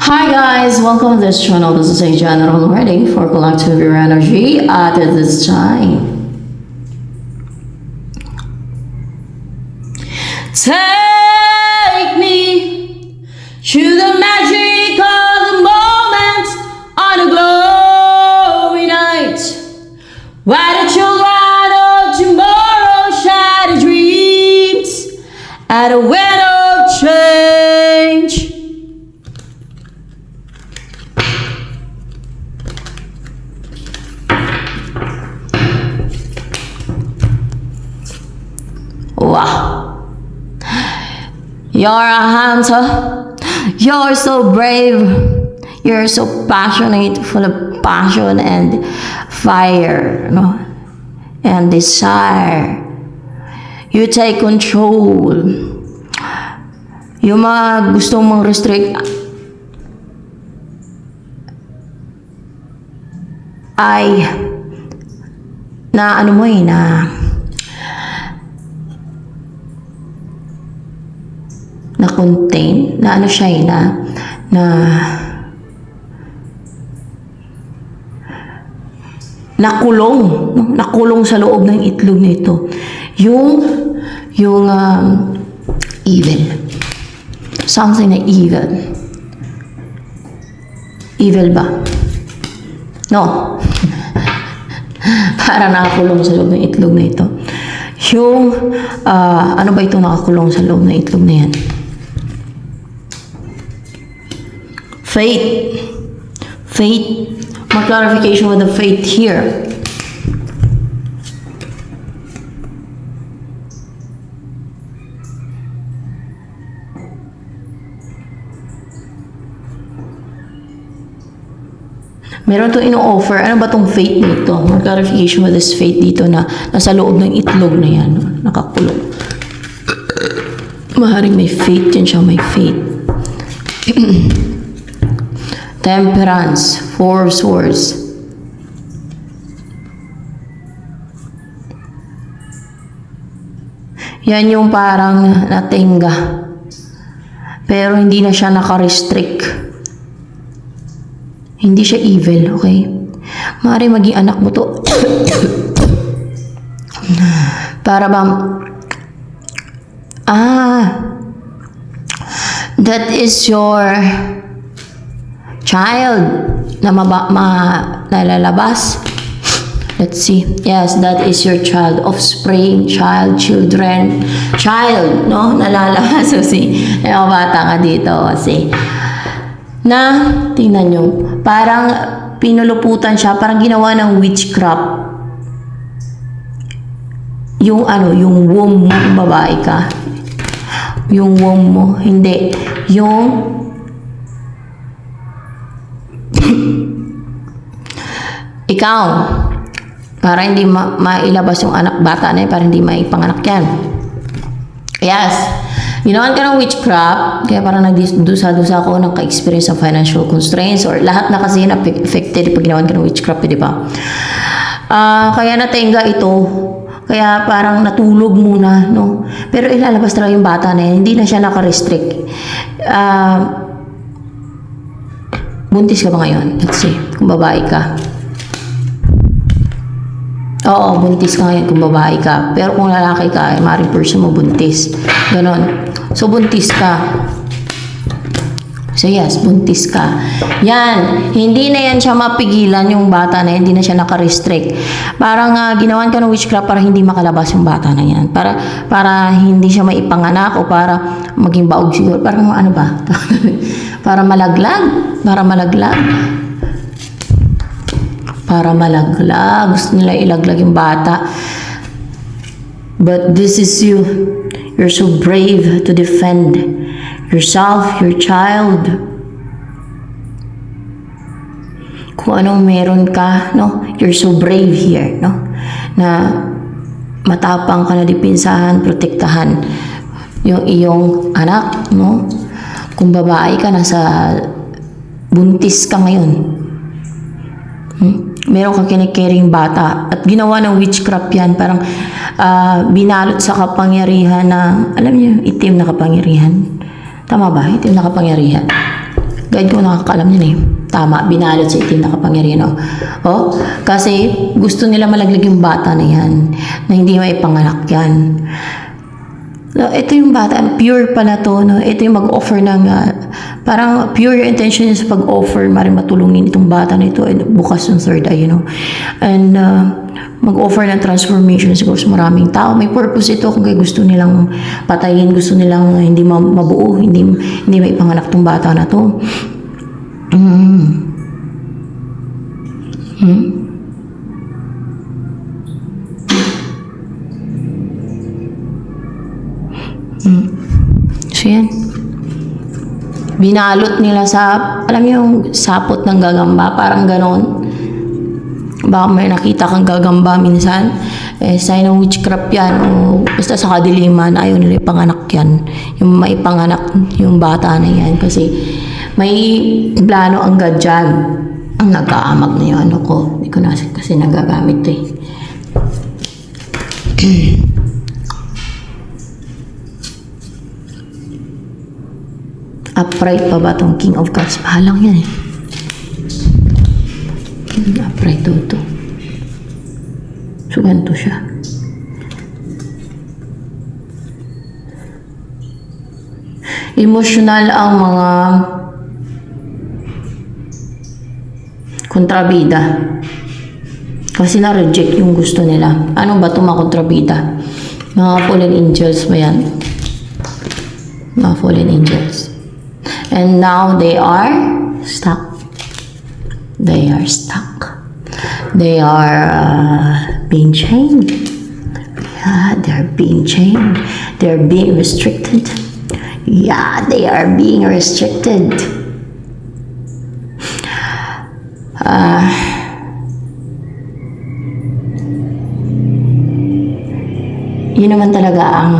Hi guys, welcome to this channel. This is a general reading for collective your energy at this time. Take me to the magic of the moment on a glowy night, where the children of tomorrow shatter dreams at a wind of change. Wow, you're a hunter, you're so brave, you're so passionate, full of passion and fire, no? And desire. You take control. Yung mga gusto mong restrict ay na ano mo na contain, na ano siya na nakulong, no? Nakulong sa loob ng itlog nito. Yung evil. Something na evil. Evil ba? No. Para nakakulong sa loob ng itlog na ito. Yung, ano ba ito nakakulong sa loob ng itlog na yan? Faith. Faith. More clarification with the faith here. Meron itong ino-offer. Ano ba itong faith nito? More clarification with this faith dito na nasa loob ng itlog na yan. Nakakulong. Maaaring may faith yan siya. May faith. Temperance. Four of Swords. Yan yung parang natingga. Pero hindi na siya naka-restrict. Hindi siya evil, okay? Maaaring maging anak mo to. Para bang that is your child na nalalabas. Let's see. Yes, that is your child. Offspring, child, children. Child, no? Nalalabas. So, may mga bata ka dito. Kasi, na, tingnan nyo, parang pinuluputan siya, parang ginawa ng witchcraft. Yung yung womb mo, babae ka. Yung womb mo, hindi. Yung ikaw, para hindi mailabas yung anak bata na yun, para hindi maipanganak yan. Yes. Ginawan ka ng witchcraft, kaya parang nagdusa-dusa ako ng ka-experience ng financial constraints or lahat na kasi affected pag ginawan ka ng witchcraft, di ba? Kaya natenga ito, kaya parang natulog muna, no? Pero ilalabas talaga yung bata na yan, hindi na siya naka-restrict. Buntis ka ba ngayon? Let's see, kung babae ka. Oo, buntis ka ngayon kung babae ka. Pero kung lalaki ka, maaaring person mo buntis. Ganon. So, buntis ka. So, yes, buntis ka. Yan. Hindi na yan siya mapigilan yung bata na yan. Hindi na siya naka-restrict. Parang ginawan ka ng witchcraft para hindi makalabas yung bata na yan. Para hindi siya maipanganak o para maging baog siguro. Parang ano ba? Para malaglag. Para malaglag. Para malaglag. Gusto nila ilaglag yung bata. But this is you. You're so brave to defend yourself, your child. Kung anong meron ka, no? You're so brave here, no? Na matapang ka na dipinsahan, protektahan yung iyong anak, no? Kung babae ka, nasa buntis ka ngayon. Meron kang kinikaring bata at ginawa ng witchcraft yan, parang binalot sa kapangyarihan na, alam niyo, itim na kapangyarihan. Tama ba? Itim na kapangyarihan. guide ko nakakaalam yun eh. Tama, binalot sa itim na kapangyarihan. Oh, kasi gusto nila malaglag yung bata na yan, na hindi maipanganak yan. No, ito yung bata, pure pala to, no? Ito yung mag-offer ng, parang pure yung intention niya sa pag-offer, maring matulungin itong bata na ito, bukas yung third eye, and mag-offer ng transformation siguro sa maraming tao. May purpose ito kung kaya gusto nilang patayin, gusto nilang hindi mabuo, hindi maipanganak tong bata na to. So yan. Binalot nila sa, alam mo yung sapot ng gagamba, parang ganon. Baka may nakita kang gagamba minsan, sign ng witchcraft yan, o basta sa kadiliman, ayaw nila ipanganak yan. Yung maipanganak yung bata na yan, kasi may plano ang God dyan. Ang nag-aamag na yung ano ko, hindi ko na kasi nagagamit ito eh. Upright pa ba itong King of Cups? Pahalang yan eh. Upright to. So, ganito siya. Emotional ang mga kontrabida. Kasi na-reject yung gusto nila. Ano ba ito mga kontrabida? Mga fallen angels ba yan? Mga fallen angels. And now they are stuck. They are stuck. They are being chained. Yeah, they're being chained. They're being restricted. Yeah, they are being restricted. Yun naman talaga ang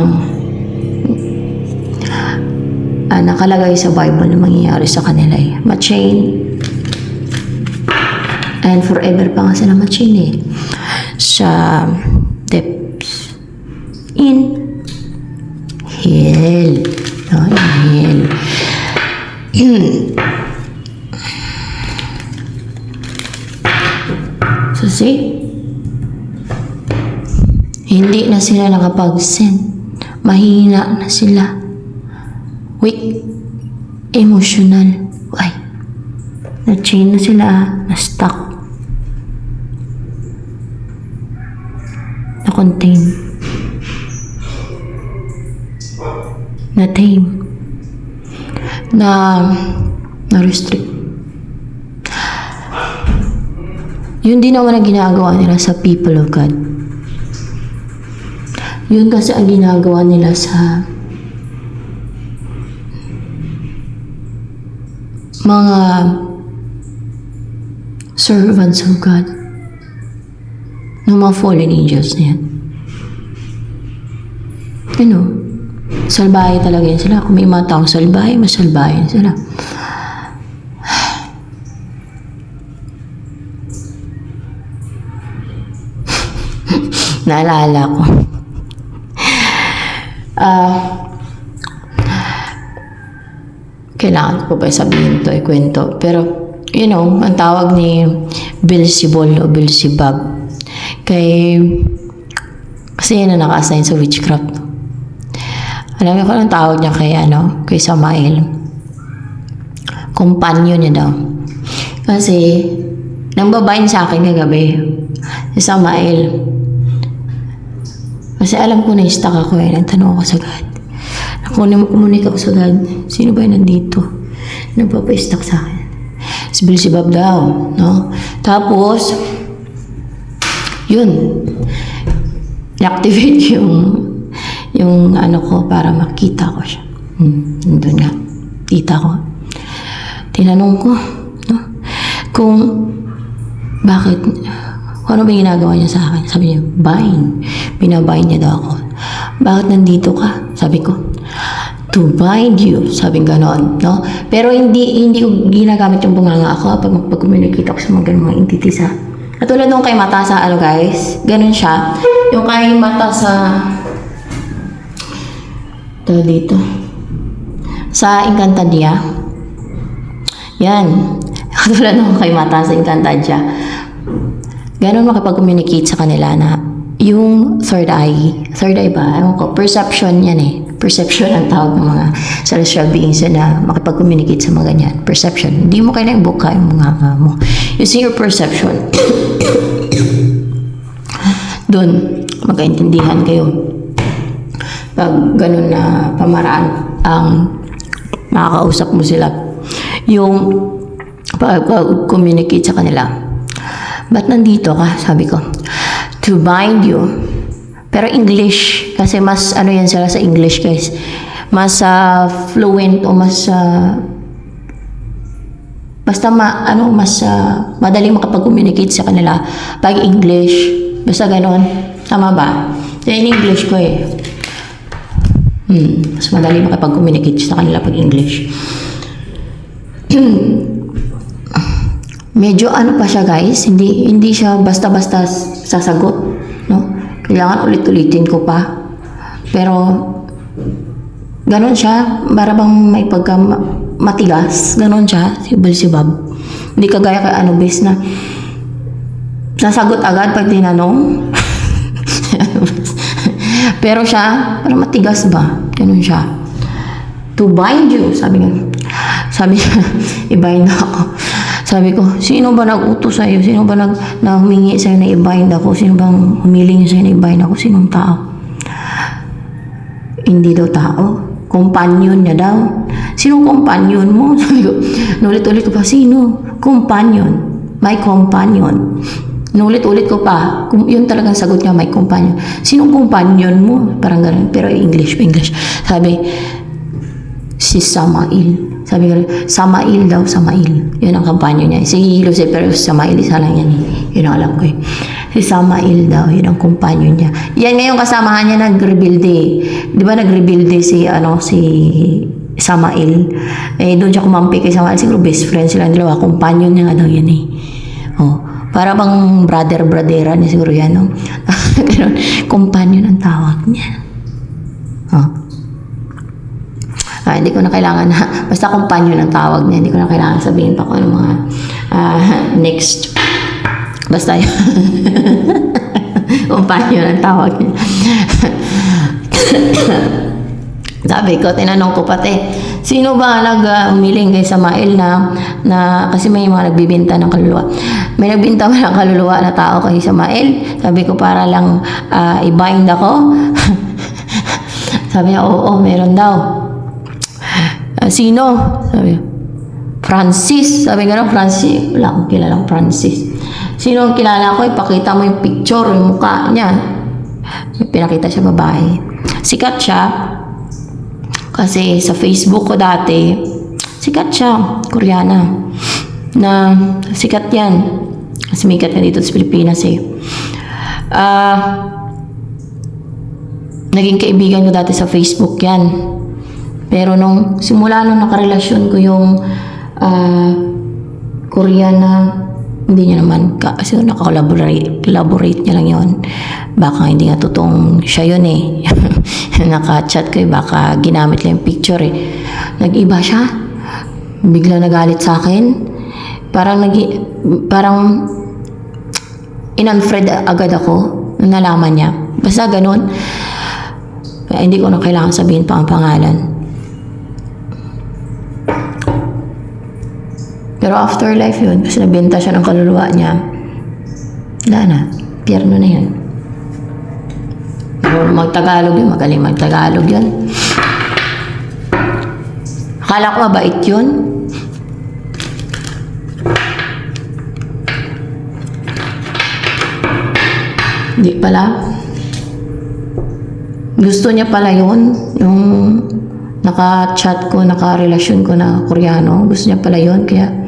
nakalagay sa Bible na mangyayari sa kanila eh. Ma-chain. And forever pa nga sila ma-chain eh. Sa depths. In hell. No, in hell. So see? Hindi na sila nakapag-send. Mahina na sila. Weak. Emotional. Ay. Na-chain na sila. Na-stuck. Na-contain. Na-tame. Na-restrict. Yun din naman ang ginagawa nila sa people of God. Yun kasi ang ginagawa nila sa mga servants of God. Ng mga fallen angels na yan. Salbahe talaga yan sila. Kung may mga taong salbahe, masalbahe sila. Naalala ko. Kailangan ko ba sabihin to, ikwento. Pero, ang tawag ni Beelzebul o Beelzebub. Kasi yan na naka-assign sa witchcraft. Alam niyo kung anong tawag niya kay Samael. Companion niya daw. Kasi, nang babayin sa akin kagabi, si Samael. Kasi alam ko na stuck ako nagtanong ako sa God. Kumunik ako sa God. Sino ba yung nandito? Nagpapa-stuck sa akin. Si Beelzebub daw, no? Tapos, yun. I-activate yung ano ko para makita ko siya. Nandun nga. Kita ko. Tinanong ko, no? Kung bakit, ano ba yung ginagawa niya sa akin? Sabi niya, bind. Binabind niya daw ako. Bakit nandito ka? Sabi ko, to bind you. Sabi ganon, no? Pero hindi ko ginagamit yung bunganga ako pag magpag-communicate ako sa mga ganun mga entities, ha? Katulad nung kay mata sa guys, ganun siya. Yung kay mata sa dito sa Encantadia, Yan. Katulad nung kay Mata sa Encantadia. Ganon makipag-communicate sa kanila na yung third eye ba? Ewan ko, perception yan eh. Perception ang tawag ng mga celestial beings na makipag-communicate sa mga ganyan. Perception. Hindi mo kailangang buka yung mga mo. Using your perception, doon, magkaintindihan kayo. Pag ganun na pamaraan ang makakausap mo sila. Yung pag-communicate sa kanila. Ba't nandito ka? Sabi ko, to bind you. Pero English, kasi mas ano yan sila sa English guys. Mas fluent o mas basta mas madaling makapag-communicate sa kanila pag English. Basta ganon. Tama ba? Yan English ko eh. Mas madali makapag-communicate sa kanila pag English. Medyo ano pa siya guys, hindi siya basta-basta sasagot, no? Kailangan ulit-ulitin ko pa. Pero ganon siya, para bang may pagka matigas, ganon siya, sibab. Hindi kagaya kay Anubis na sasagot agad pag tinanong. Pero siya, parang matigas ba? Ganon siya. To bind you, sabi niya, i-bind ako. Sabi ko, sino ba nag-utos sa'yo? Sino ba na humingi sa'yo na i-bind ako? Sino bang humiling sa'yo na i-bind ako? Sinong tao? Hindi daw tao. Companion niya daw. Sinong companion mo? Sabi ko, nulit-ulit ko pa, sino? Companion. My companion. Nulit-ulit ko pa. Yun talagang sagot niya, my companion. Sinong companion mo? Parang gano'n. Pero English. Sabi, si Samael. Sabi ko, Samael daw, Samael. Yun ang kampanyo niya. Si Lucifer, Samael, isa lang yan. Yun ang alam ko eh. Si Samael daw, yun ang kumpanyo niya. Yan ngayon kasamahan niya nag-rebuild eh. Di ba nag-rebuild eh si Samael? Eh, doon siya kumampi kay Samael. Siguro best friend sila dalawa. Kumpanyo niya nga daw yan eh. Oh, para bang brother-brothera niya siguro yan, no? Ganun, kumpanyo ng tawag niya. Oh. Hindi ko na kailangan na, basta kumpanyo ng tawag niya, hindi ko na kailangan sabihin pa kung ano mga next. Basta yun. Kumpanyo ng tawag niya. Sabi ko, tinanong ko pati, sino ba umiling kay Samael na kasi may mga nagbibinta ng kaluluwa. May nagbinta ba ng kaluluwa na tao kay Samael? Sabi ko, para lang i-bind ako. Sabi niya, oo, meron daw. Sino? Sabi, Francis. Sabi nga, Francis. Wala akong kilalang Francis. Sino ang kilala ko? Ipakita mo yung picture, yung mukha niya. Pinakita siya babae. Sikat siya. Kasi sa Facebook ko dati, sikat siya. Koreana. Na sikat yan. Sumikat na dito sa Pilipinas eh. Naging kaibigan ko dati sa Facebook yan. Pero simula nung nakarelasyon ko yung Koreana, hindi niya naman, kasi naka-collaborate niya lang yun. Baka hindi nga totoong siya yun eh. Naka-chat ko eh, baka ginamit lang yung picture eh. Nag-iba siya. Bigla nagalit sa akin. Parang in-unfriend agad ako nung nalaman niya. Basta ganun. Kaya hindi ko na kailangan sabihin pa ang pangalan. Pero afterlife yun, kasi nabenta siya ng kaluluwa niya, wala na, pierno na yun. Pero magtagalog yun, magaling magtagalog yun. Akala ko mabait yun. Hindi pala. Gusto niya pala yun, yung naka-chat ko, naka-relasyon ko na Koreano. Gusto niya pala yun, kaya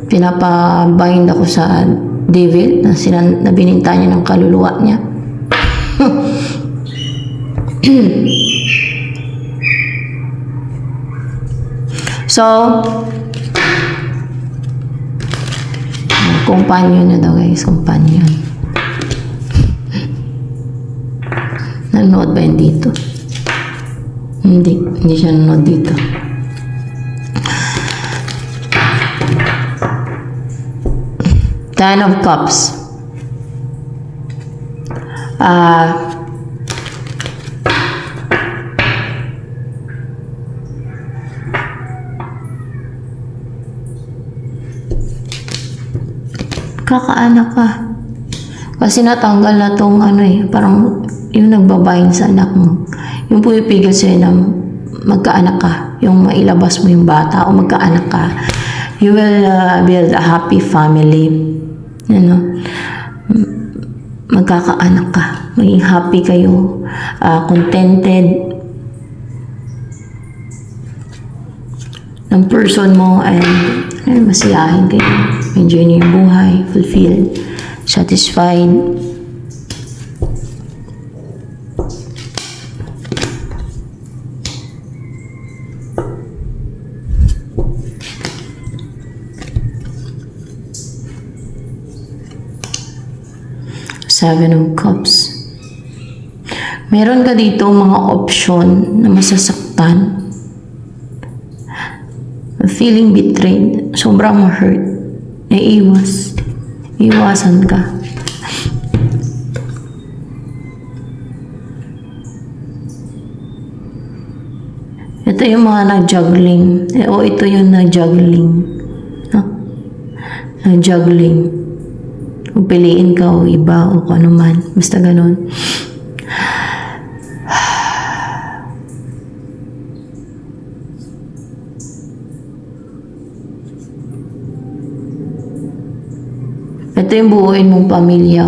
pinapabind ako sa devil na bininta niya ng kaluluwa niya. So, companion niya daw guys, companion. Nanonood ba yun dito? Hindi siya nanonood dito. Ten of Cups. Kakaanak ka. Kasi natanggal na tong parang yung nagbabayin sa anak mo. Yung pumipigil sa'yo na magkaanak ka. Yung mailabas mo yung bata o magkaanak ka. You will build a happy family. Magkakaanak ka. Maging happy kayo. Contented. Ng person mo and masiyahin kayo. Enjoy niyo yung buhay. Fulfilled. Satisfied. Seven of Cups. Meron ka dito mga option na masasaktan. Feeling betrayed. Sobrang ma-hurt. Naiiwas. Iwasan ka. Ito yung mga nag-juggling. Ito yung nag-juggling. Nag-juggling. Kung piliin ka o iba o kung ano man. Basta ganun. Ito yung buuin mong pamilya.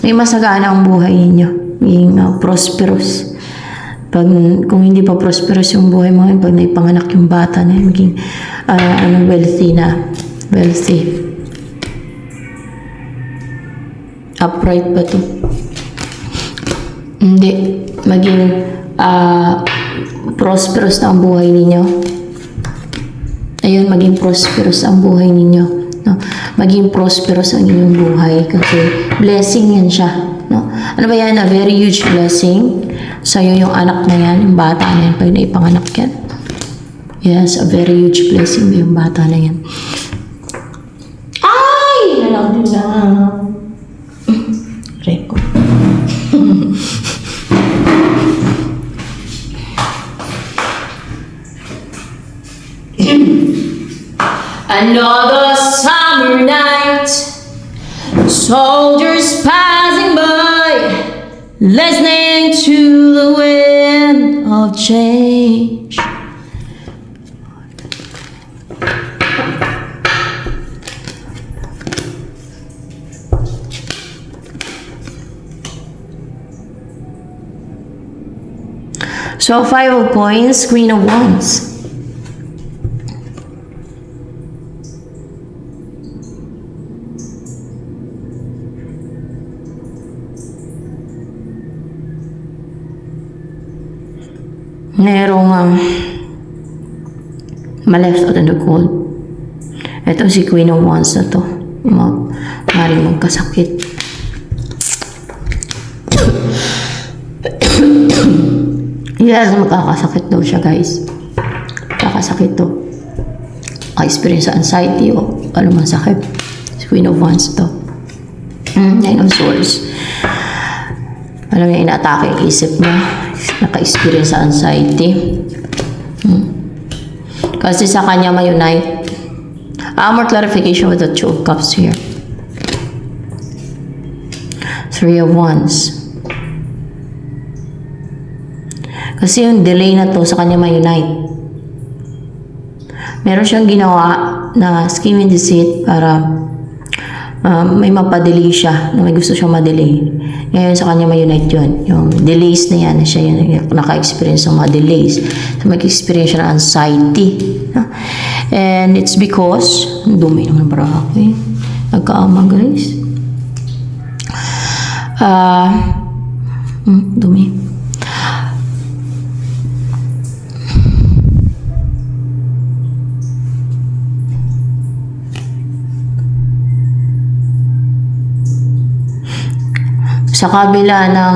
May masagana ang buhay ninyo. Maging prosperous. Kung hindi pa prosperous yung buhay mo, pag naipanganak yung bata na maging wealthy na. Wealthy. Upright ba to? Hindi. Maging prosperous na ang buhay ninyo. Ayun, maging prosperous ang buhay ninyo. No? Maging prosperous ang inyong buhay kasi blessing yan siya. No? Ano ba yan? A very huge blessing. Sa'yo yung anak na yan, yung bata na yan, pag naipanganak yan. Yes, a very huge blessing yung bata na yan. Ay! Nalang din na. Reko. Another summer night, soldiers passing by, listening to the wind of change. So, Five of Coins, Queen of Wands. Merong ma-left out in the cold. Ito si Queen of Wands na to. Maaaring magkasakit. Yes, makakasakit daw siya, guys. Makakasakit to. Experience sa anxiety o ano man sakit. Si Queen of Wands to. Nine of Swords. Alam niya, ina-atake yung isip niya. Naka-experience sa anxiety. Kasi sa kanya may unite. More clarification with the Two of Cups here. Three of Wands. Kasi yung delay na to sa kanya may unite. Meron siyang ginawa na scheme and deceit para may mapadelay siya, na may gusto siyang madelay. Ngayon sa kanya may unite yun. Yung delays na yan, siya yung naka-experience ng mga delays. So, mag-experience siya ng anxiety. And it's because, dumi naman para ako eh. Nagkaama, guys. Dumi. Sa kabila ng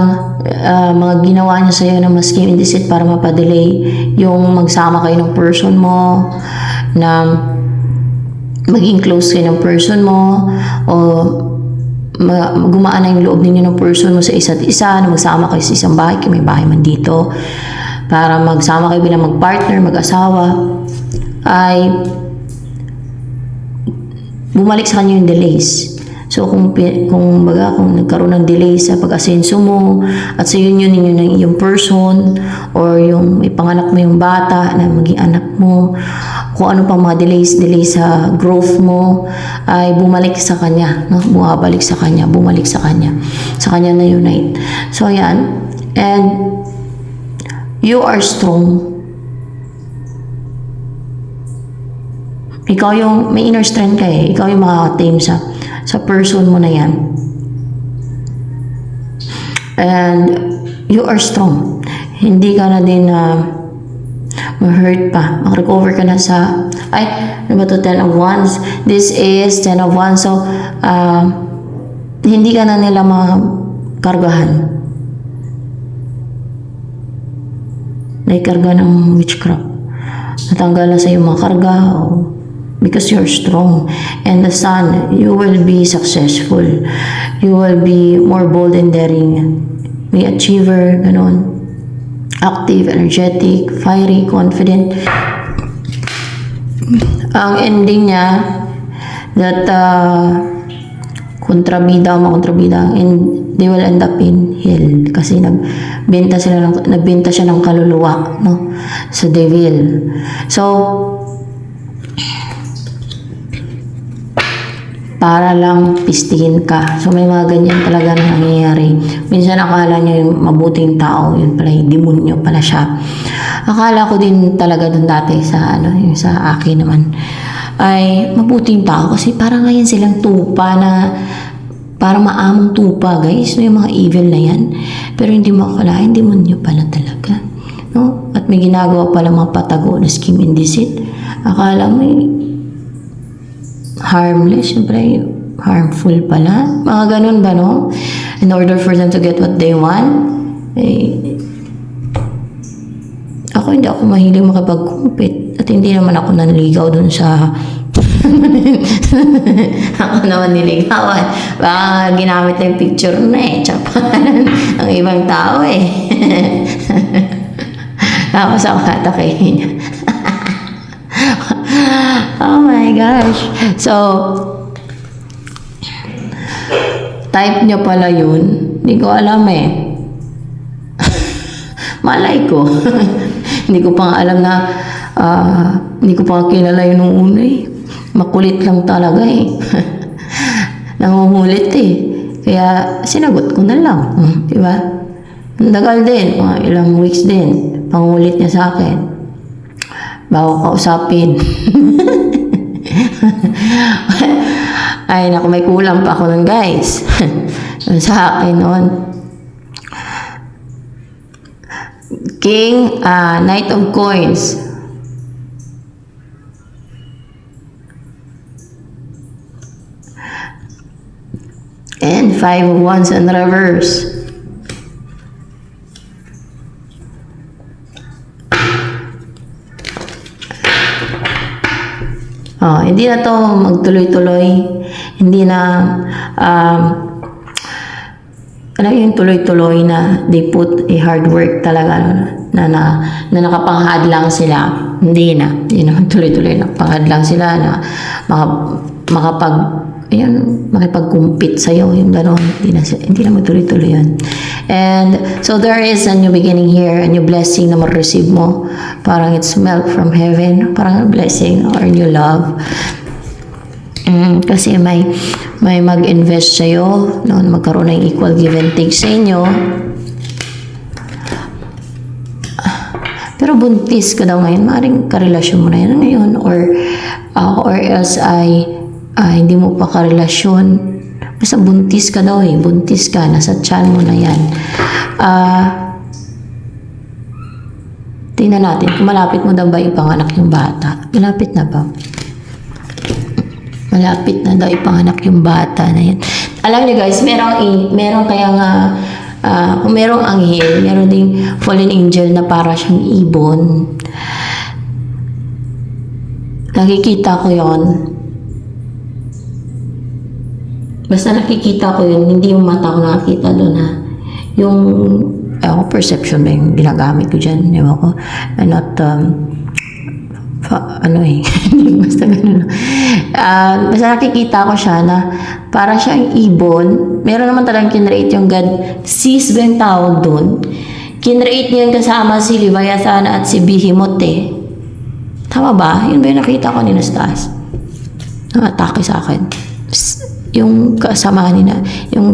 mga ginawa niya sa'yo na mas scheme and deceit para mapadelay yung magsama kayo ng person mo na maging close kayo ng person mo, o gumaan na yung loob ninyo ng person mo sa isa't isa, na magsama kayo sa isang bahay, kung may bahay man dito, para magsama kayo bilang mag-partner, mag-asawa, ay bumalik sa kanya yung delays. So kung nagkaroon ng delay sa pag-asenso mo at sa union ninyo ng iyong person, or yung ipanganak mo yung bata na maging anak mo, kung ano pang mga delay sa growth mo, ay bumalik sa kanya, no? Bumabalik sa kanya, bumalik sa kanya na unite. So ayan, and you are strong. Ikaw yung may inner strength ka eh. Ikaw yung makaka-tame sa person mo na yan. And you are strong. Hindi ka na din ma-hurt pa. Mag-recover ka na sa, ano ba to, 10 of Wands? This is 10 of Wands. So, hindi ka na nila makargahan. Naikarga ng witchcraft. Natanggal na sa iyong mga karga, because you're strong. And the Sun, you will be successful. You will be more bold and daring. May achiever, ganon. Active, energetic, fiery, confident. Ang ending niya, that kontrabida o makontrabida, and they will end up in hell. Kasi nagbenta siya ng kaluluwa, no? Sa devil. So, para lang pistihin ka. So, may mga ganyan talaga na nangyayari. Minsan akala nyo yung mabuting tao, yun pala yung demonyo pala siya. Akala ko din talaga dun dati yung sa akin naman, ay mabuting tao kasi parang ngayon silang tupa na parang maamong tupa, guys. No, yung mga evil na yan. Pero hindi mo akalain, demonyo pala talaga. No? At may ginagawa pala mga patago na scheme and deceit. Akala mo harmless, syempre harmful pala. Mga ganun ba, no? In order for them to get what they want, hindi ako mahilig makipag-compete. At hindi naman ako nanligaw dun sa ako naman niligawan. Baka ginamit na yung picture na tsaka ang ibang tao Tapos ako natakayin niya. Oh my gosh. So, type niya pala yun. Hindi ko alam Malay ko. Hindi ko pa alam na hindi ko pa kilala yun nung una Makulit lang talaga Nangungulit Kaya sinagot ko na lang. Diba? Nagal din. Mga ilang weeks din. Pangulit niya sa akin. Bago kausapin. Ay, naku, may kulang pa ako nun, guys. Sa akin nun. King, Knight of Coins. And 5 of Wands in reverse. Hindi na to magtuloy-tuloy. Hindi na alam yung tuloy-tuloy na they put a hard work talaga na nakapanghadlang sila. Hindi na. Tuloy-tuloy na panghadlang sila na makipag-compete sa'yo, yung gano'n. Hindi na magtuloy-tuloy yun. And so there is a new beginning here, a new blessing na ma-receive mo. Parang it's milk from heaven. Parang blessing or new love. Kasi may mag-invest sa'yo, no, magkaroon ng equal give and take sa inyo. Pero buntis ka daw ngayon, maaaring karelasyon mo na yan ngayon, or else ay hindi mo pa karelasyon. Basta buntis ka daw buntis ka, nasa tiyan mo na yan. Tingnan natin kung malapit mo daw ba ipanganak yung bata. Malapit na ba? Malapit na daw ipanganak yung bata na yan. Alam niyo guys, meron kaya nga, kung merong anghel, meron ding fallen angel na para siyang ibon. Nakikita ko yon Basta nakikita ko yun, hindi yung mata ko nakikita doon ha. Yung, perception ba yung ginagamit ko dyan, ewan ko. I'm not, basta ganun. Basta nakikita ko siya na para siyang ibon. Meron naman talagang kinreate yung God. Sis ba yung tawag doon? Kinreate niya yung kasama si Leviathan at si Behemoth eh. Tama ba? Yun ba yung nakita ko nila sa taas? Atake sa akin. Yung kasama nila, yung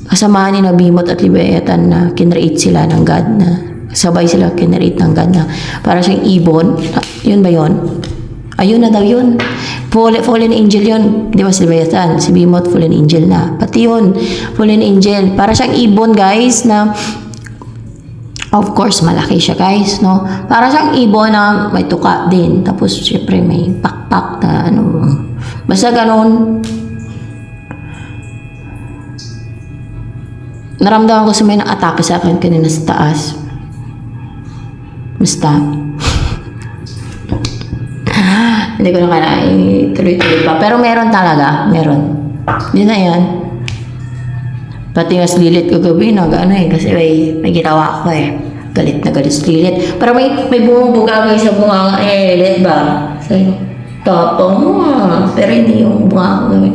kasama ni na Behemoth at Leviathan na kinreate sila ng God na sabay sila kinreate ng God na para siyang ibon. Yun ba yun? Ayun na daw yun. Fallen angel yun. Di ba si Leviathan? Si Behemoth, fallen angel na. Pati yun, fallen angel. Para siyang ibon, guys, na of course, malaki siya, guys, no? Para siyang ibon na may tuka din. Tapos, syempre, may pakpak na ano. Basta ganun. Naramdaman ko sa may atake sa akin kanina sa taas. Basta. Hindi ko na kaya tuloy-tuloy pa. Pero meron talaga. Meron. Yun na yan. Pati nga slilit ko gabi, kasi may ginawa ako eh. Galit na galit slilit. Pero may bumubuga kayo sa bunga lilit ba? Sabi ko, tapang mo Pero hindi yung bunga ko gabi.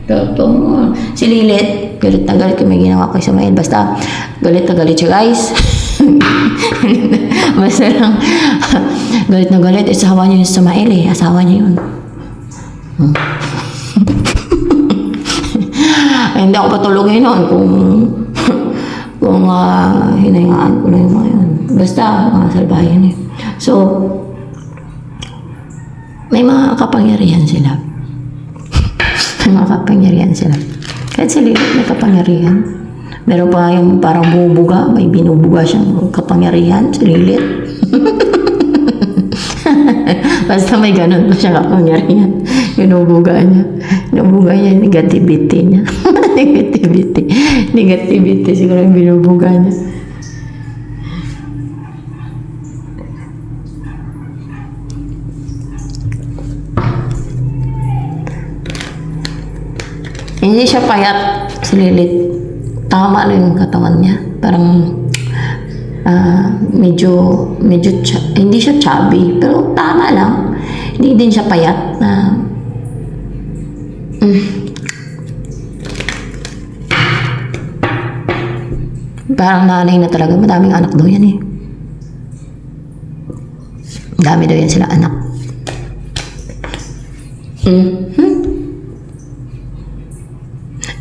Tapang mo Si Lilit, galit na galit kung may ginawa ko sa mail. Basta, galit na galit siya, guys. Basta lang, galit na galit. Asawa niya yun sa mail eh. Asawa niya yun. Hindi ako patulogin noon kung hinayaan ko na yung mga yun. Basta, mga salbayan eh. So, may mga kapangyarihan sila. May mga kapangyarihan sila. Kahit si Lilit may kapangyarihan. Meron pa yung parang bubuga, may binubuga siyang kapangyarihan, si Lilit. Basta may ganun pa siyang kapangyarihan. Binubuga niya. Binubuga niya yung negativity niya. Negativity siguro yung binubuga niya. Hindi siya payat, si Lilit. Tama lang yung katawan niya. Parang medyo hindi siya chubby, pero tama lang. Hindi din siya payat na parang nanay na talaga. Madaming anak daw yan eh. Dami daw yan sila anak.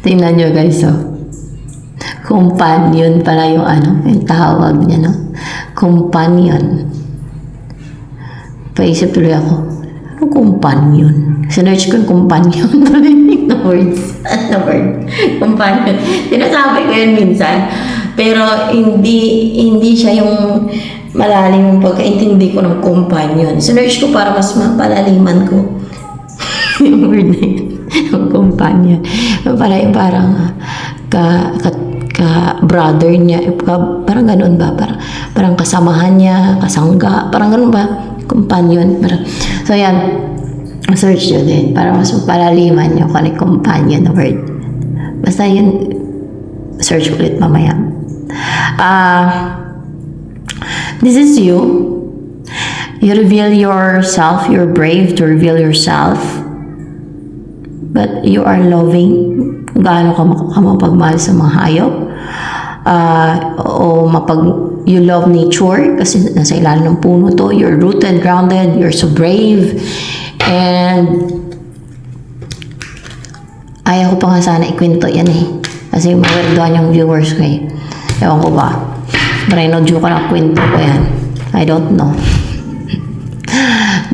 Tingnan nyo guys, companion pala yung yung tawag niya, no? Companion. Paisip tuloy ako, ano companion? Sinerch ko yung companion. na words. Ano word? Companion. Sinasabi ko yun minsan. Pero hindi siya yung malalim yung pagkaintindi ko ng companion. Sinerch ko para mas mapalaliman ko yung word na yun. Yung companion. Parang ka-brother niya, parang ganoon ba? Parang kasamahan niya, kasangga, parang ganoon ba? Companion. So, yan. Search nyo din para mas mapalaliman nyo kung ano yung companion na word. Basta yun, search ulit mamaya. This is you. You reveal yourself. You're brave to reveal yourself. But you are loving. Kung gaano ka mapagmahal sa mga hayop. You love nature kasi nasa ilalim ng puno to. You're rooted, grounded. You're so brave. And ayaw ko pa nga sana ikwento yan eh. Kasi mawerdoan yung viewers ko eh. Ewan ko ba. Marinodyo ko na kwento ko yan. I don't know.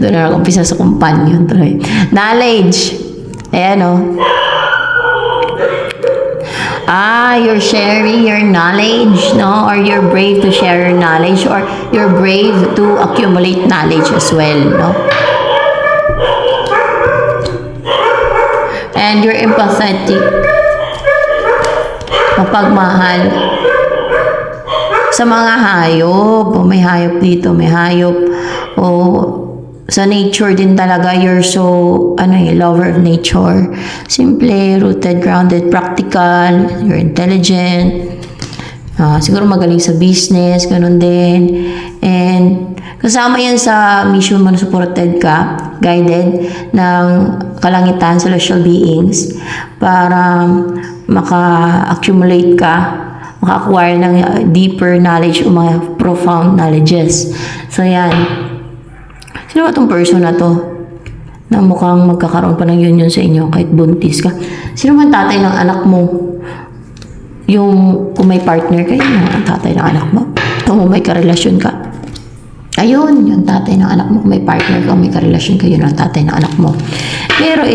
Doon na nag-umpisa sa companion. Knowledge. Ayan o. You're sharing your knowledge, no? Or you're brave to share your knowledge, or you're brave to accumulate knowledge as well, no? And you're empathetic. Mapagmahal sa mga hayop. May hayop dito, may hayop. sa nature din talaga, you're so, lover of nature. Simple, rooted, grounded, practical, you're intelligent. Siguro magaling sa business, ganun din. And kasama yan sa mission mo na supported ka, guided ng kalangitan, celestial beings, para maka-accumulate ka, maka-acquire ng deeper knowledge o mga profound knowledges. So yan. Sino ba itong person na to? Na mukhang magkakaroon pa ng union sa inyo kahit buntis ka. Sino man tatay ng anak mo? Yung kung may partner kayo, yung tatay ng anak mo. Kung may karelasyon ka. Ayun, yung tatay ng anak mo. Kung may partner ka, may karelasyon kayo ng tatay ng anak mo. Pero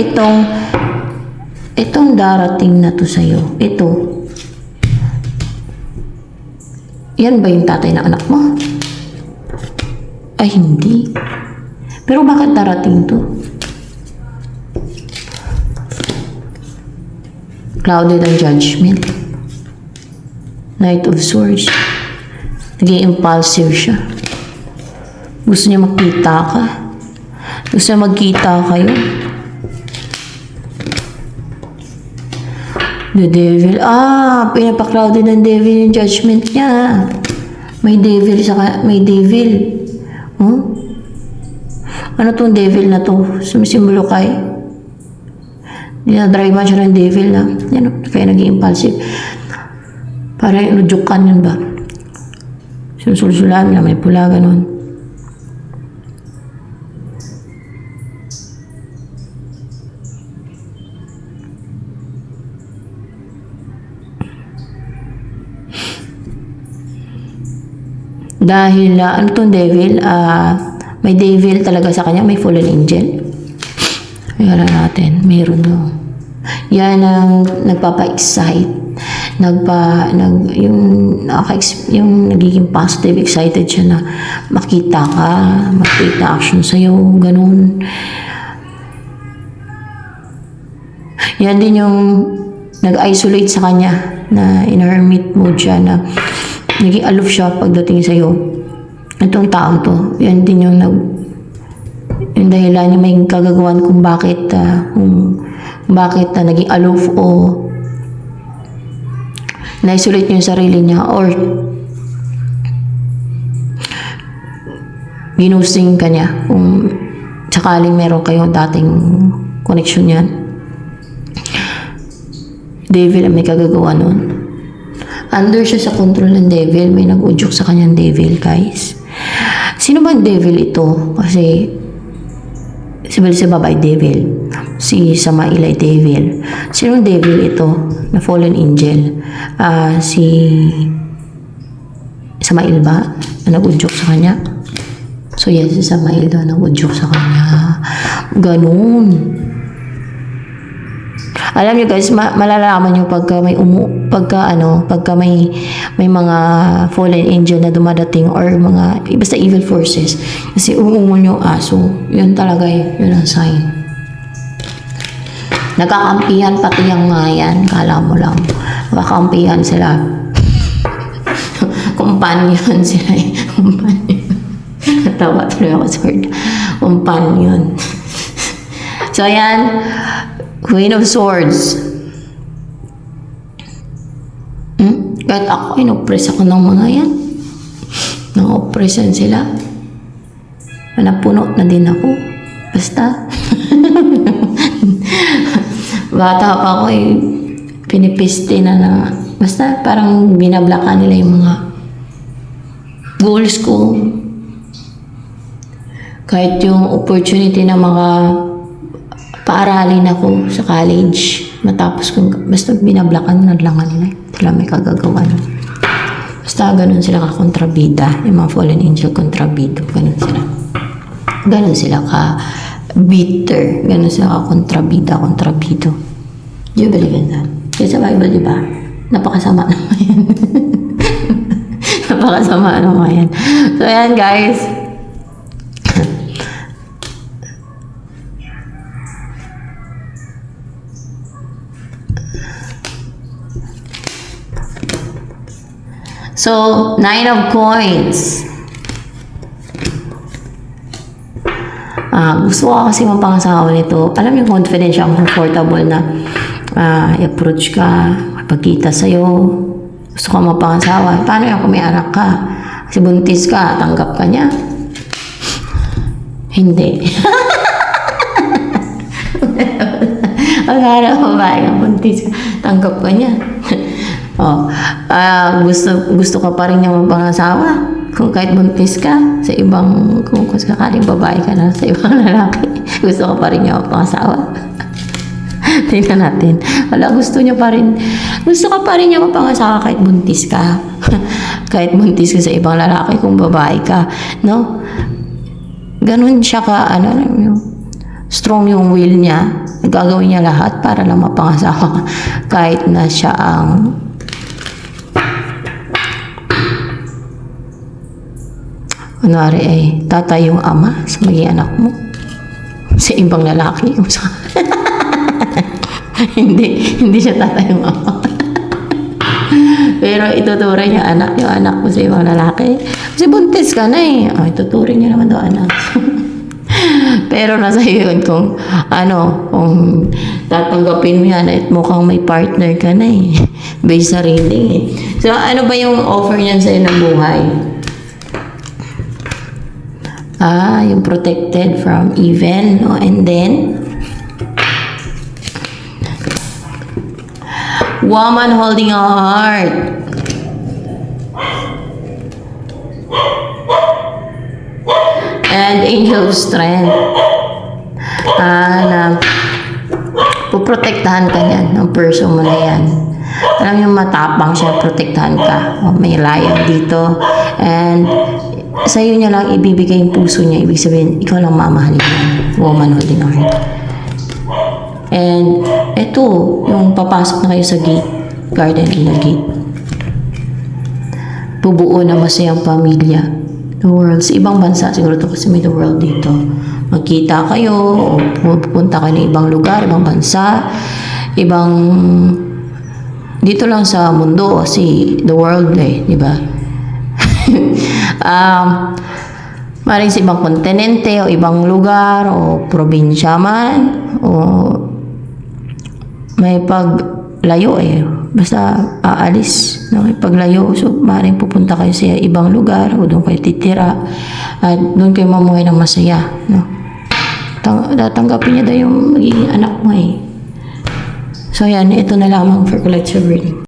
itong darating na to sa'yo, ito, yan ba yung tatay ng anak mo? Ay, hindi. Pero bakit darating to? Clouded ang judgment. Knight of Swords. Naging impulsive siya. Gusto niya makita ka. Gusto niya magkita kayo. The devil. Pinapaklouded ng devil yung judgment niya. May devil. Huh? Ano tong devil na to? Sumisimbolo kay? Dinadrive man siya ng devil na. Yan, kaya naging impulsive. Parang inudyukan yun ba? Sinusulsulan na may pula, ganun. Dahil, ano tong devil? May devil talaga sa kanya, may fallen angel. Ayan natin, meron daw. Yan ang nagpapa-excite. Yung nagiging positive, excited siya na makita ka, makita action sa'yo, ganun. Yan din yung nag-isolate sa kanya, na in hermit mode siya, na naging aloof siya pagdating sa'yo. Itong taong to, yan din yung dahilan niya may kagagawan kung bakit naging aloof o na-isolate niya yung sarili niya or ginusing ka niya kung sakaling meron kayong dating connection yan. Devil ang may kagagawa nun. Under siya sa control ng devil, may nag-udyok sa kanyang devil, guys. Sino ba devil ito? Kasi si Beelzebub ay devil. Si Samael ay devil. Sinong devil ito? Na fallen angel. Si Samael ba? Na nag-udyok sa kanya? So yes, si Samael daw nag-udyok sa kanya. Ganun. Alam niyo guys, malalaman niyo pagka may mga fallen angel na dumadating or mga basta evil forces. Kasi uungol yung aso. Yun talaga yun ang sign. Nagkakampihan pati yung mga yan. Kala mo lang. Nagkakampihan sila. Companion sila eh. Companion. Tawa tuloy ako sa word. Companion. So ayan. Queen of Swords. Kahit ako, inoppress ako ng mga yan. Nang-oppressan sila. Napuno na din ako. Basta. Bata pa ako pinipiste na basta parang binablakan nila yung mga goals ko. Kahit yung opportunity na mga paaralin ako sa college. Matapos kung basta binablakan na lang nila. Sila may kagagawa nun. Basta ganun sila ka-kontrabida. Yung mga fallen angel kontrabido. Ganun sila. Ganun sila ka-bitter. Ganun sila ka-kontrabido. Do you believe in that? Kasi sa Bible, di ba? Napakasama naman yan. Napakasama naman yan. So, yan guys. So, 9 of coins. Gusto ko kasi mapangasawa nito. Alam mo, confident siya, comfortable na i-approach ka, pagkita sa'yo. Gusto ko mapangasawa. Paano yan kung may anak ka? Kasi buntis ka, tanggap ka niya? Hindi. Ang harap babae ka, buntis ka, tanggap ka niya. Gusto ka pa rin niya mapangasawa? Kung kahit buntis ka, sa ibang, kung sakaling babae ka na, sa ibang lalaki, gusto ka pa rin niya mapangasawa? Tingnan natin. Wala, gusto niya pa rin. Gusto ka pa rin niya mapangasawa kahit buntis ka. Kahit buntis ka sa ibang lalaki kung babae ka. No? Ganun siya ka, strong yung will niya. Gagawin niya lahat para lang mapangasawa. Kahit na siya ang kunwari tatay yung ama sa maging anak mo. Sa ibang lalaki. Hindi siya tatay yung ama. Pero ituturing niya yung anak mo sa ibang lalaki. Kasi buntis ka na ituturing niya naman daw anak. Pero nasa iyo yun kung tatanggapin mo yan at mukhang may partner ka na based sa reading So, ano ba yung offer niyan sa'yo ng buhay? Yung protected from evil, no? And then, woman holding a heart. And angel of strength. Na puprotektahan ka niyan ng person mo na yan. Alam niyo, matapang siya, protektahan ka. May lion dito. And sa'yo niya lang ibibigay yung puso niya. Ibig sabihin, ikaw lang mamahalin niya. Woman holding a heart. And ito, yung papasok na kayo sa gate, garden in the gate. Bubuo na masayang pamilya. The world, sa ibang bansa, siguro to kasi may the world dito. Magkita kayo, o pupunta kayo ng ibang lugar, ibang bansa, dito lang sa mundo, kasi the world di ba? Maring sa ibang kontinente, o ibang lugar, o probinsya man, o may paglayo basta aalis no? May paglayo, so maring pupunta kayo sa ibang lugar o doon kayo titira at doon kayo mamuhay ng masaya no? Tatanggapin niya daw yung magiging anak mo So yan, ito na lamang for collective reading.